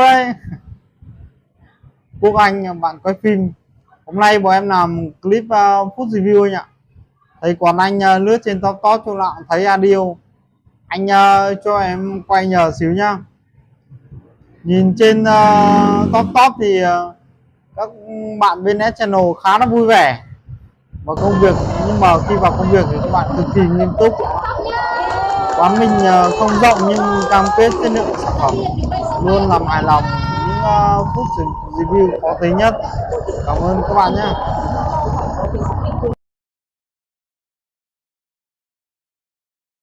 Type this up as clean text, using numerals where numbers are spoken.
Ơi, Quốc Anh bạn quay phim. Hôm nay bọn em làm clip food review anh ạ. Thấy còn anh lướt trên top top cho lạ thấy audio. Anh cho em quay nhờ xíu nhá. Nhìn trên top top thì các bạn bên S Channel khá là vui vẻ và công việc, nhưng mà khi vào công việc thì các bạn cực kỳ nghiêm túc. Quán mình không rộng nhưng cam kết chất lượng sản phẩm, luôn làm hài lòng những food review có tính nhất. Cảm ơn các bạn nhé.